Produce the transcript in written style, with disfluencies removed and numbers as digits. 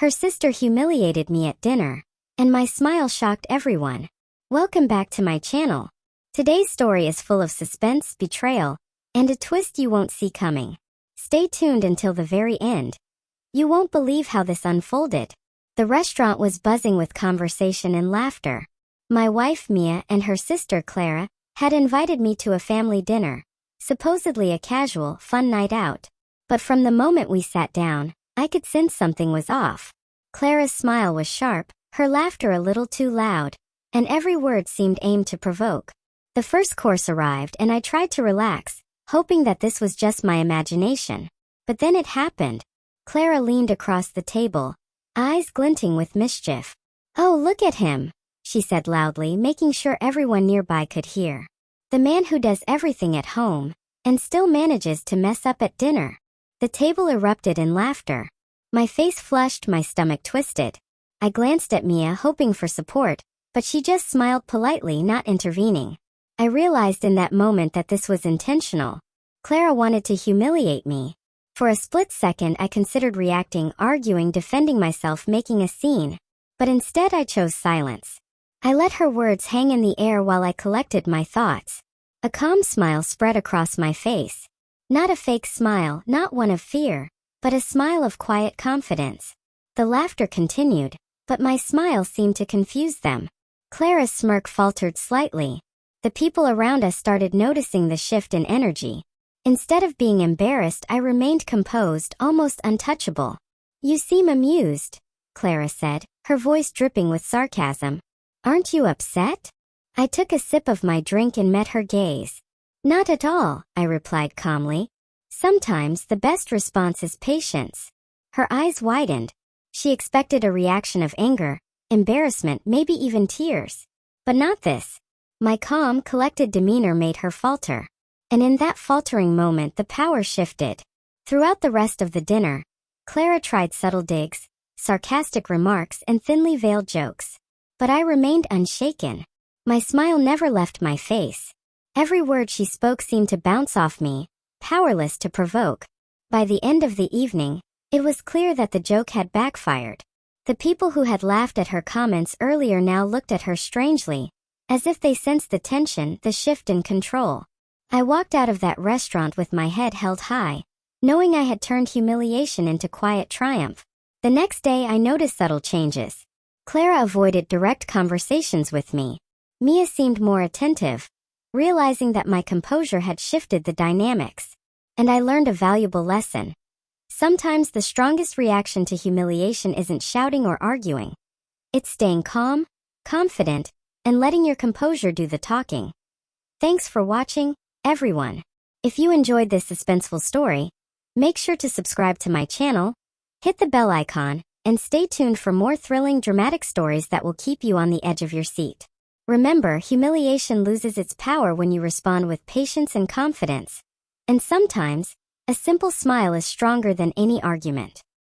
Her sister humiliated me at dinner, and my smile shocked everyone. Welcome back to my channel. Today's story is full of suspense, betrayal, and a twist you won't see coming. Stay tuned until the very end. You won't believe how this unfolded. The restaurant was buzzing with conversation and laughter. My wife Mia and her sister Clara had invited me to a family dinner, supposedly a casual, fun night out. But from the moment we sat down, I could sense something was off. Clara's smile was sharp, her laughter a little too loud, and every word seemed aimed to provoke. The first course arrived and I tried to relax, hoping that this was just my imagination. But then it happened. Clara leaned across the table, eyes glinting with mischief. "Oh, look at him," she said loudly, making sure everyone nearby could hear. "The man who does everything at home, and still manages to mess up at dinner." The table erupted in laughter. My face flushed, my stomach twisted. I glanced at Mia, hoping for support, but she just smiled politely, not intervening. I realized in that moment that this was intentional. Clara wanted to humiliate me. For a split second I considered reacting, arguing, defending myself, making a scene. But instead I chose silence. I let her words hang in the air while I collected my thoughts. A calm smile spread across my face. Not a fake smile, not one of fear, but a smile of quiet confidence. The laughter continued, but my smile seemed to confuse them. Clara's smirk faltered slightly. The people around us started noticing the shift in energy. Instead of being embarrassed, I remained composed, almost untouchable. "You seem amused," Clara said, her voice dripping with sarcasm. "Aren't you upset?" I took a sip of my drink and met her gaze. "Not at all," I replied calmly. "Sometimes the best response is patience." Her eyes widened. She expected a reaction of anger, embarrassment, maybe even tears. But not this. My calm, collected demeanor made her falter. And in that faltering moment the power shifted. Throughout the rest of the dinner, Clara tried subtle digs, sarcastic remarks, and thinly veiled jokes. But I remained unshaken. My smile never left my face. Every word she spoke seemed to bounce off me, powerless to provoke. By the end of the evening, it was clear that the joke had backfired. The people who had laughed at her comments earlier now looked at her strangely, as if they sensed the tension, the shift in control. I walked out of that restaurant with my head held high, knowing I had turned humiliation into quiet triumph. The next day I noticed subtle changes. Clara avoided direct conversations with me. Mia seemed more attentive, realizing that my composure had shifted the dynamics. And I learned a valuable lesson. Sometimes the strongest reaction to humiliation isn't shouting or arguing. It's staying calm, confident, and letting your composure do the talking. Thanks for watching, everyone. If you enjoyed this suspenseful story, make sure to subscribe to my channel, hit the bell icon, and stay tuned for more thrilling, dramatic stories that will keep you on the edge of your seat. Remember, humiliation loses its power when you respond with patience and confidence. And sometimes, a simple smile is stronger than any argument.